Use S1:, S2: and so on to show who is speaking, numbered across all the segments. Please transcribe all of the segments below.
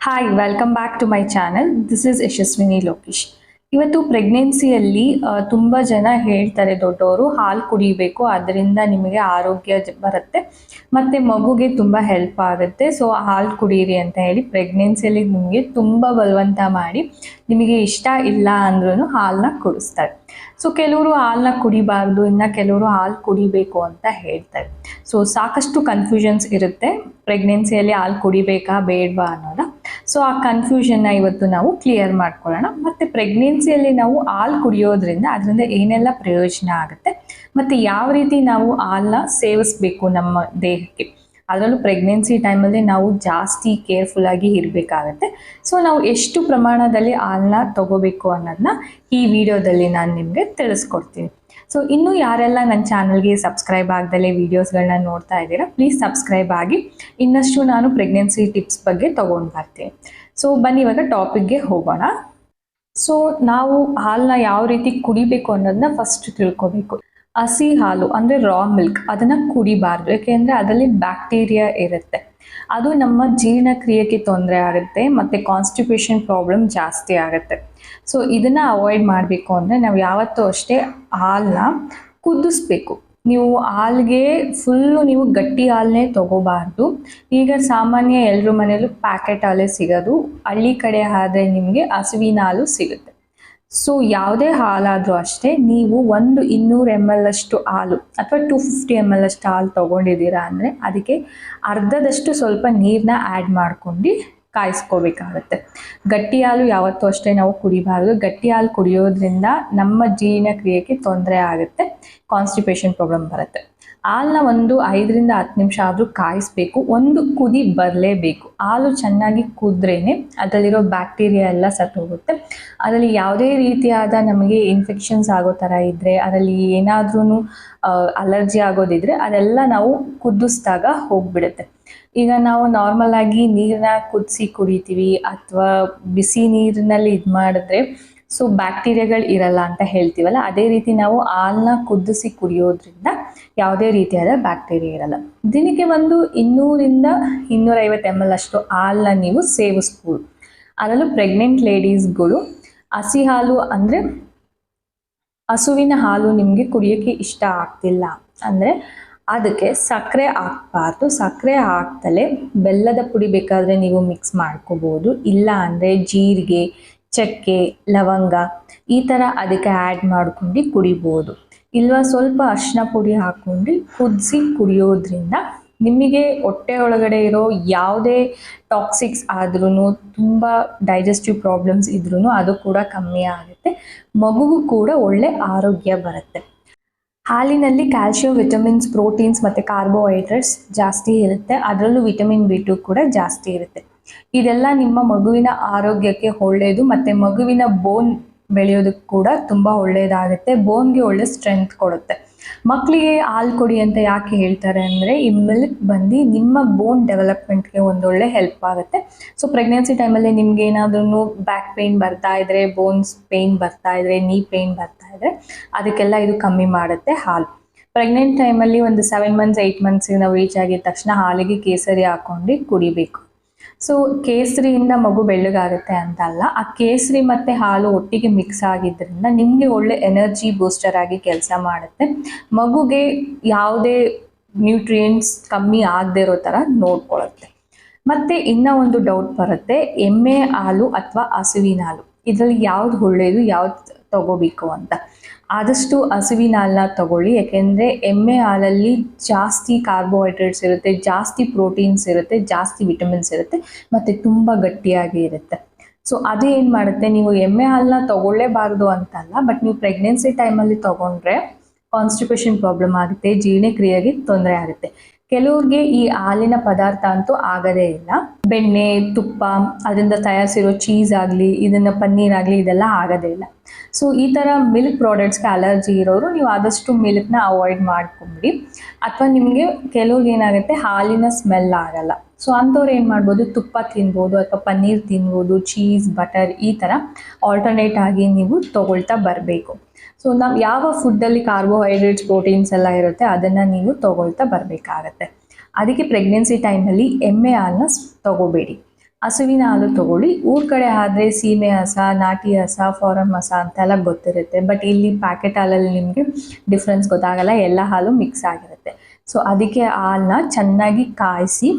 S1: Hi welcome back to my channel. This is Yashaswini Lokesh. ಇವತ್ತು ಪ್ರೆಗ್ನೆನ್ಸಿಯಲ್ಲಿ ತುಂಬ ಜನ ಹೇಳ್ತಾರೆ ದೊಡ್ಡವರು ಹಾಲು ಕುಡಿಬೇಕು, ಅದರಿಂದ ನಿಮಗೆ ಆರೋಗ್ಯ ಬರುತ್ತೆ ಮತ್ತು ಮಗುಗೆ ತುಂಬ ಹೆಲ್ಪ್ ಆಗುತ್ತೆ, ಸೊ ಹಾಲು ಕುಡೀರಿ ಅಂತ ಹೇಳಿ ಪ್ರೆಗ್ನೆನ್ಸಿಯಲ್ಲಿ ನಿಮಗೆ ತುಂಬ ಬಲವಂತ ಮಾಡಿ ನಿಮಗೆ ಇಷ್ಟ ಇಲ್ಲ ಅಂದ್ರೂ ಹಾಲನ್ನ ಕುಡಿಸ್ತಾರೆ. ಸೊ ಕೆಲವರು ಹಾಲನ್ನ ಕುಡಿಬಾರ್ದು, ಇನ್ನು ಕೆಲವರು ಹಾಲು ಕುಡಿಬೇಕು ಅಂತ ಹೇಳ್ತಾರೆ. ಸೊ ಸಾಕಷ್ಟು ಕನ್ಫ್ಯೂಷನ್ಸ್ ಇರುತ್ತೆ ಪ್ರೆಗ್ನೆನ್ಸಿಯಲ್ಲಿ ಹಾಲು ಕುಡಿಬೇಕಾ ಬೇಡವಾ ಅನ್ನೋದು. ಸೊ ಆ ಕನ್ಫ್ಯೂಷನ್ನ ಇವತ್ತು ನಾವು ಕ್ಲಿಯರ್ ಮಾಡ್ಕೊಳ್ಳೋಣ. ಮತ್ತು ಪ್ರೆಗ್ನೆನ್ಸಿಯಲ್ಲಿ ನಾವು ಹಾಲು ಕುಡಿಯೋದ್ರಿಂದ ಅದರಿಂದ ಏನೆಲ್ಲ ಪ್ರಯೋಜನ ಆಗುತ್ತೆ ಮತ್ತು ಯಾವ ರೀತಿ ನಾವು ಹಾಲನ್ನ ಸೇವಿಸಬೇಕು ನಮ್ಮ ದೇಹಕ್ಕೆ. ಅದರಲ್ಲೂ ಪ್ರೆಗ್ನೆನ್ಸಿ ಟೈಮಲ್ಲಿ ನಾವು ಜಾಸ್ತಿ ಕೇರ್ಫುಲ್ಲಾಗಿ ಇರಬೇಕಾಗತ್ತೆ. ಸೊ ನಾವು ಎಷ್ಟು ಪ್ರಮಾಣದಲ್ಲಿ ಹಾಲನ್ನ ತಗೋಬೇಕು ಅನ್ನೋದನ್ನ ಈ ವಿಡಿಯೋದಲ್ಲಿ ನಾನು ನಿಮಗೆ ತಿಳಿಸ್ಕೊಡ್ತೀನಿ. ಸೊ ಇನ್ನೂ ಯಾರೆಲ್ಲ ನನ್ನ ಚಾನಲ್ಗೆ ಸಬ್ಸ್ಕ್ರೈಬ್ ಆಗದಲ್ಲೇ ವೀಡಿಯೋಸ್ಗಳನ್ನ ನೋಡ್ತಾ ಇದ್ದೀರಾ, ಪ್ಲೀಸ್ ಸಬ್ಸ್ಕ್ರೈಬ್ ಆಗಿ. ಇನ್ನಷ್ಟು ನಾನು ಪ್ರೆಗ್ನೆನ್ಸಿ ಟಿಪ್ಸ್ ಬಗ್ಗೆ ತೊಗೊಂಡು ಬರ್ತೀನಿ. ಸೊ ಬನ್ನಿ ಇವಾಗ ಟಾಪಿಕ್ಗೆ ಹೋಗೋಣ. ಸೊ ನಾವು ಹಾಲನ್ನ ಯಾವ ರೀತಿ ಕುಡಿಬೇಕು ಅನ್ನೋದನ್ನ ಫಸ್ಟ್ ತಿಳ್ಕೊಬೇಕು. ಹಸಿ ಹಾಲು ಅಂದರೆ ರಾ ಮಿಲ್ಕ್ ಅದನ್ನು ಕುಡಿಬಾರ್ದು, ಯಾಕೆಂದರೆ ಅದರಲ್ಲಿ ಬ್ಯಾಕ್ಟೀರಿಯಾ ಇರುತ್ತೆ. ಅದು ನಮ್ಮ ಜೀರ್ಣಕ್ರಿಯೆಗೆ ತೊಂದರೆ ಆಗುತ್ತೆ ಮತ್ತು ಕಾನ್ಸ್ಟಿಪೇಷನ್ ಪ್ರಾಬ್ಲಮ್ ಜಾಸ್ತಿ ಆಗುತ್ತೆ. ಸೊ ಇದನ್ನು ಅವಾಯ್ಡ್ ಮಾಡಬೇಕು ಅಂದರೆ ನಾವು ಯಾವತ್ತೂ ಅಷ್ಟೇ ಹಾಲನ್ನ ಕುದಿಸ್ಬೇಕು. ನೀವು ಹಾಲಿಗೆ ಫುಲ್ಲು ನೀವು ಗಟ್ಟಿ ಹಾಲನ್ನೇ ತೊಗೋಬಾರ್ದು. ಈಗ ಸಾಮಾನ್ಯ ಎಲ್ಲರ ಮನೆಯಲ್ಲೂ ಪ್ಯಾಕೆಟ್ ಹಾಲೇ ಸಿಗೋದು, ಹಳ್ಳಿ ಕಡೆ ಆದರೆ ನಿಮಗೆ ಹಸುವಿನ ಹಾಲು ಸಿಗುತ್ತೆ. ಸೊ ಯಾವುದೇ ಹಾಲಾದರೂ ಅಷ್ಟೇ, ನೀವು 200 ml ಅಷ್ಟು ಹಾಲು ಅಥವಾ 250 ml ಅಷ್ಟು ಹಾಲು ತೊಗೊಂಡಿದ್ದೀರಾ ಅಂದರೆ ಅದಕ್ಕೆ ಅರ್ಧದಷ್ಟು ಸ್ವಲ್ಪ ನೀರನ್ನ ಆ್ಯಡ್ ಮಾಡ್ಕೊಂಡು ಕಾಯಿಸ್ಕೋಬೇಕಾಗತ್ತೆ. ಗಟ್ಟಿ ಹಾಲು ಯಾವತ್ತೂ ಅಷ್ಟೇ ನಾವು ಕುಡಿಬಾರ್ದು. ಗಟ್ಟಿ ಹಾಲು ಕುಡಿಯೋದ್ರಿಂದ ನಮ್ಮ ಜೀರ್ಣಕ್ರಿಯೆಗೆ ತೊಂದರೆ ಆಗುತ್ತೆ, ಕಾನ್ಸ್ಟಿಪೇಷನ್ ಪ್ರಾಬ್ಲಮ್ ಬರುತ್ತೆ. ಹಾಲನ್ನ 5 ರಿಂದ 10 ನಿಮಿಷ ಆದರೂ ಕಾಯಿಸ್ಬೇಕು, ಒಂದು ಕುದಿ ಬರಲೇಬೇಕು. ಹಾಲು ಚೆನ್ನಾಗಿ ಕುದ್ರೇ ಅದರಲ್ಲಿರೋ ಬ್ಯಾಕ್ಟೀರಿಯಾ ಎಲ್ಲ ಸತ್ತೋಗುತ್ತೆ. ಅದರಲ್ಲಿ ಯಾವುದೇ ರೀತಿಯಾದ ನಮಗೆ ಇನ್ಫೆಕ್ಷನ್ಸ್ ಆಗೋ ಥರ ಇದ್ದರೆ, ಅದರಲ್ಲಿ ಏನಾದ್ರೂ ಅಲರ್ಜಿ ಆಗೋದಿದ್ರೆ ಅದೆಲ್ಲ ನಾವು ಕುದಿಸಿದಾಗ ಹೋಗಿಬಿಡುತ್ತೆ. ಈಗ ನಾವು ನಾರ್ಮಲ್ ಆಗಿ ನೀರನ್ನ ಕುದಿಸಿ ಕುಡಿತೀವಿ ಅಥವಾ ಬಿಸಿ ನೀರಿನಲ್ಲಿ ಇದು ಮಾಡಿದ್ರೆ ಸೊ ಬ್ಯಾಕ್ಟೀರಿಯಾಗಳು ಇರಲ್ಲ ಅಂತ ಹೇಳ್ತೀವಲ್ಲ, ಅದೇ ರೀತಿ ನಾವು ಹಾಲನ್ನ ಕುದಿಸಿ ಕುಡಿಯೋದ್ರಿಂದ ಯಾವುದೇ ರೀತಿಯಾದ ಬ್ಯಾಕ್ಟೀರಿಯಾ ಇರಲ್ಲ. ದಿನಕ್ಕೆ 200 ರಿಂದ 250 ml ಅಷ್ಟು ಹಾಲನ್ನ ನೀವು ಸೇವಿಸ್ಬೋದು. ಅದರಲ್ಲೂ ಪ್ರೆಗ್ನೆಂಟ್ ಲೇಡೀಸ್ಗಳು ಹಸಿ ಹಾಲು ಅಂದರೆ ಹಸುವಿನ ಹಾಲು ನಿಮಗೆ ಕುಡಿಯೋಕ್ಕೆ ಇಷ್ಟ ಆಗ್ತಿಲ್ಲ ಅಂದರೆ ಅದಕ್ಕೆ ಸಕ್ಕರೆ ಹಾಕಬಾರ್ದು. ಸಕ್ಕರೆ ಹಾಕ್ದಲೇ ಬೆಲ್ಲದ ಪುಡಿ ಬೇಕಾದರೆ ನೀವು ಮಿಕ್ಸ್ ಮಾಡ್ಕೋಬೋದು, ಇಲ್ಲ ಅಂದರೆ ಜೀರಿಗೆ, ಚಕ್ಕೆ, ಲವಂಗ ಈ ಥರ ಅದಕ್ಕೆ ಆ್ಯಡ್ ಮಾಡ್ಕೊಂಡು ಕುಡಿಬೋದು. ಇಲ್ವಾ ಸ್ವಲ್ಪ ಅರಿಶಿನ ಪುಡಿ ಹಾಕ್ಕೊಂಡು ಕುದಿಸಿ ಕುಡಿಯೋದ್ರಿಂದ ನಿಮಗೆ ಹೊಟ್ಟೆ ಒಳಗಡೆ ಇರೋ ಯಾವುದೇ ಟಾಕ್ಸಿಕ್ಸ್ ಆದ್ರೂ, ತುಂಬ ಡೈಜೆಸ್ಟಿವ್ ಪ್ರಾಬ್ಲಮ್ಸ್ ಇದ್ರೂ ಅದು ಕೂಡ ಕಮ್ಮಿ ಆಗುತ್ತೆ. ಮಗುಗೂ ಕೂಡ ಒಳ್ಳೆ ಆರೋಗ್ಯ ಬರುತ್ತೆ. ಹಾಲಿನಲ್ಲಿ ಕ್ಯಾಲ್ಶಿಯಂ, ವಿಟಮಿನ್ಸ್, ಪ್ರೋಟೀನ್ಸ್ ಮತ್ತು ಕಾರ್ಬೋಹೈಡ್ರೇಟ್ಸ್ ಜಾಸ್ತಿ ಇರುತ್ತೆ. ಅದರಲ್ಲೂ ವಿಟಮಿನ್ B2 ಕೂಡ ಜಾಸ್ತಿ ಇರುತ್ತೆ. ಇದೆಲ್ಲ ನಿಮ್ಮ ಮಗುವಿನ ಆರೋಗ್ಯಕ್ಕೆ ಒಳ್ಳೆಯದು ಮತ್ತು ಮಗುವಿನ ಬೋನ್ ಬೆಳೆಯೋದಕ್ಕೆ ಕೂಡ ತುಂಬ ಒಳ್ಳೆಯದಾಗುತ್ತೆ. ಬೋನ್ಗೆ ಒಳ್ಳೆ ಸ್ಟ್ರೆಂತ್ ಕೊಡುತ್ತೆ. ಮಕ್ಕಳಿಗೆ ಹಾಲು ಕೊಡಿ ಅಂತ ಯಾಕೆ ಹೇಳ್ತಾರೆ ಅಂದರೆ ಈ ಮಿಲ್ಕ್ ಬಂದು ನಿಮ್ಮ ಬೋನ್ ಡೆವಲಪ್ಮೆಂಟ್ಗೆ ಒಂದೊಳ್ಳೆ ಹೆಲ್ಪ್ ಆಗುತ್ತೆ. ಸೊ ಪ್ರೆಗ್ನೆನ್ಸಿ ಟೈಮಲ್ಲಿ ನಿಮ್ಗೆ ಏನಾದ್ರೂ ಬ್ಯಾಕ್ ಪೇಯ್ನ್ ಬರ್ತಾ ಇದ್ದರೆ, ಬೋನ್ಸ್ ಪೇಯ್ನ್ ಬರ್ತಾ ಇದ್ದರೆ, ನೀ ಪೇಯ್ನ್ ಬರ್ತಾ ಇದ್ದರೆ ಅದಕ್ಕೆಲ್ಲ ಇದು ಕಮ್ಮಿ ಮಾಡುತ್ತೆ ಹಾಲು. ಪ್ರೆಗ್ನೆಂಟ್ ಟೈಮಲ್ಲಿ ಒಂದು 7 months 8 monthsಗೆ ನಾವು ರೀಚ್ ಆಗಿದ ತಕ್ಷಣ ಹಾಲಿಗೆ ಕೇಸರಿ ಹಾಕ್ಕೊಂಡು ಕುಡಿಬೇಕು. ಸೊ ಕೇಸರಿಯಿಂದ ಮಗು ಬೆಳ್ಳಗಾಗುತ್ತೆ ಅಂತ ಅಲ್ಲ, ಆ ಕೇಸರಿ ಮತ್ತು ಹಾಲು ಒಟ್ಟಿಗೆ ಮಿಕ್ಸ್ ಆಗಿದ್ದರಿಂದ ನಿಮಗೆ ಒಳ್ಳೆ ಎನರ್ಜಿ ಬೂಸ್ಟರ್ ಆಗಿ ಕೆಲಸ ಮಾಡುತ್ತೆ. ಮಗುಗೆ ಯಾವುದೇ ನ್ಯೂಟ್ರಿಯೆಂಟ್ಸ್ ಕಮ್ಮಿ ಆಗದೆ ಇರೋ ಥರ ನೋಡ್ಕೊಳ್ಳುತ್ತೆ. ಮತ್ತು ಇನ್ನೂ ಒಂದು ಡೌಟ್ ಬರುತ್ತೆ, ಎಮ್ಮೆ ಹಾಲು ಅಥವಾ ಹಸುವಿನ ಹಾಲು ಇದರಲ್ಲಿ ಯಾವ್ದು ಒಳ್ಳೆಯದು, ಯಾವ್ದು ತಗೋಬೇಕು ಅಂತ. ಆದಷ್ಟು ಹಸುವಿನ ಹಾಲನ್ನ ತಗೊಳ್ಳಿ, ಯಾಕೆಂದರೆ ಎಮ್ಮೆ ಹಾಲಲ್ಲಿ ಜಾಸ್ತಿ ಕಾರ್ಬೋಹೈಡ್ರೇಟ್ಸ್ ಇರುತ್ತೆ, ಜಾಸ್ತಿ ಪ್ರೋಟೀನ್ಸ್ ಇರುತ್ತೆ, ಜಾಸ್ತಿ ವಿಟಮಿನ್ಸ್ ಇರುತ್ತೆ ಮತ್ತು ತುಂಬ ಗಟ್ಟಿಯಾಗಿ ಇರುತ್ತೆ. ಸೊ ಅದು ಏನು ಮಾಡುತ್ತೆ, ನೀವು ಎಮ್ಮೆ ಹಾಲನ್ನ ತಗೊಳ್ಳೇಬಾರ್ದು ಅಂತಲ್ಲ, ಬಟ್ ನೀವು ಪ್ರೆಗ್ನೆನ್ಸಿ ಟೈಮಲ್ಲಿ ತೊಗೊಂಡ್ರೆ ಕಾನ್ಸ್ಟಿಪೇಷನ್ ಪ್ರಾಬ್ಲಮ್ ಆಗುತ್ತೆ, ಜೀರ್ಣಕ್ರಿಯೆಗೆ ತೊಂದರೆ ಆಗುತ್ತೆ. ಕೆಲವ್ರಿಗೆ ಈ ಹಾಲಿನ ಪದಾರ್ಥ ಅಂತೂ ಆಗೋದೇ ಇಲ್ಲ. ಬೆಣ್ಣೆ, ತುಪ್ಪ, ಅದರಿಂದ ತಯಾರಿಸಿರೋ ಚೀಸ್ ಆಗಲಿ, ಇದನ್ನು ಪನ್ನೀರ್ ಆಗಲಿ ಇದೆಲ್ಲ ಆಗೋದೇ ಇಲ್ಲ. ಸೊ ಈ ಥರ ಮಿಲ್ಕ್ ಪ್ರಾಡಕ್ಟ್ಸ್ಗೆ ಅಲರ್ಜಿ ಇರೋರು ನೀವು ಆದಷ್ಟು ಮಿಲ್ಕ್ನ ಅವಾಯ್ಡ್ ಮಾಡ್ಕೊಂಬಿಡಿ. ಅಥವಾ ನಿಮಗೆ ಕೆಲವ್ರಿಗೆ ಏನಾಗುತ್ತೆ ಹಾಲಿನ ಸ್ಮೆಲ್ ಆಗಲ್ಲ, ಸೊ ಅಂಥವ್ರು ಏನು ಮಾಡ್ಬೋದು, ತುಪ್ಪ ತಿನ್ಬೋದು ಅಥವಾ ಪನ್ನೀರ್ ತಿನ್ಬೋದು, ಚೀಸ್, ಬಟರ್ ಈ ಥರ ಆಲ್ಟರ್ನೇಟ್ ಆಗಿ ನೀವು ತೊಗೊಳ್ತಾ ಬರಬೇಕು. ಸೊ ನಾವು ಯಾವ ಫುಡ್ಡಲ್ಲಿ ಕಾರ್ಬೋಹೈಡ್ರೇಟ್ಸ್, ಪ್ರೋಟೀನ್ಸ್ ಎಲ್ಲ ಇರುತ್ತೆ ಅದನ್ನು ನೀವು ತೊಗೊಳ್ತಾ ಬರಬೇಕಾಗತ್ತೆ. ಅದಕ್ಕೆ ಪ್ರೆಗ್ನೆನ್ಸಿ ಟೈಮಲ್ಲಿ ಎಮ್ಮೆ ಹಾಲನ್ನ ತಗೋಬೇಡಿ. ಹಸುವಿನ ಹಾಲು ತಗೊಳ್ಳಿ. ಊರ್ ಕಡೆ ಆದರೆ ಸೀಮೆ ಹಸ, ನಾಟಿ ಹಸ, ಫಾರಂ ಹಸ ಅಂತೆಲ್ಲ ಗೊತ್ತಿರುತ್ತೆ. ಬಟ್ ಇಲ್ಲಿ ಪ್ಯಾಕೆಟ್ ಹಾಲಲ್ಲಿ ನಿಮಗೆ ಡಿಫ್ರೆನ್ಸ್ ಗೊತ್ತಾಗಲ್ಲ, ಎಲ್ಲ ಹಾಲು ಮಿಕ್ಸ್ ಆಗಿರುತ್ತೆ. ಸೊ ಅದಕ್ಕೆ ಹಾಲನ್ನ ಚೆನ್ನಾಗಿ ಕಾಯಿಸಿ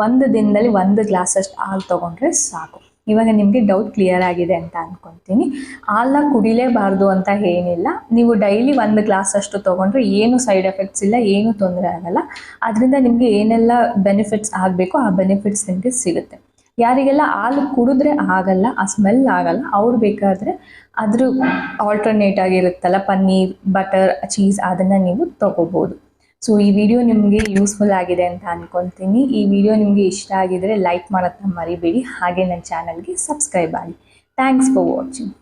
S1: 1 ದಿನದಲ್ಲಿ 1 ಗ್ಲಾಸಷ್ಟು ಹಾಲು ತೊಗೊಂಡ್ರೆ ಸಾಕು. ಇವಾಗ ನಿಮಗೆ ಡೌಟ್ ಕ್ಲಿಯರ್ ಆಗಿದೆ ಅಂತ ಅಂದ್ಕೊತೀನಿ. ಹಾಲನ್ನ ಕುಡಿಲೇಬಾರ್ದು ಅಂತ ಏನಿಲ್ಲ. ನೀವು ಡೈಲಿ 1 ಗ್ಲಾಸ್ ಅಷ್ಟು ತೊಗೊಂಡ್ರೆ ಏನು ಸೈಡ್ ಎಫೆಕ್ಟ್ಸ್ ಇಲ್ಲ, ಏನು ತೊಂದರೆ ಆಗಲ್ಲ. ಅದರಿಂದ ನಿಮಗೆ ಏನೆಲ್ಲ ಬೆನಿಫಿಟ್ಸ್ ಆಗಬೇಕು ಆ ಬೆನಿಫಿಟ್ಸ್ ನಿಮಗೆ ಸಿಗುತ್ತೆ. ಯಾರಿಗೆಲ್ಲ ಹಾಲು ಕುಡಿದ್ರೆ ಆಗಲ್ಲ, ಆ ಸ್ಮೆಲ್ ಆಗಲ್ಲ, ಅವ್ರು ಬೇಕಾದರೆ ಅದ್ರ ಆಲ್ಟರ್ನೇಟ್ ಆಗಿರುತ್ತಲ್ಲ ಪನ್ನೀರ್, ಬಟರ್, ಚೀಸ್, ಅದನ್ನು ನೀವು ತೊಗೋಬೋದು. ಸೊ ಈ ವಿಡಿಯೋ ನಿಮಗೆ ಯೂಸ್ಫುಲ್ ಆಗಿದೆ ಅಂತ ಅಂದ್ಕೊತೀನಿ. ಈ ವಿಡಿಯೋ ನಿಮಗೆ ಇಷ್ಟ ಆಗಿದರೆ ಲೈಕ್ ಮಾಡೋದನ್ನ ಮರಿಬೇಡಿ. ಹಾಗೆ ನನ್ನ ಚಾನಲ್ಗೆ ಸಬ್ಸ್ಕ್ರೈಬ್ ಆಗಿ. Thanks for watching.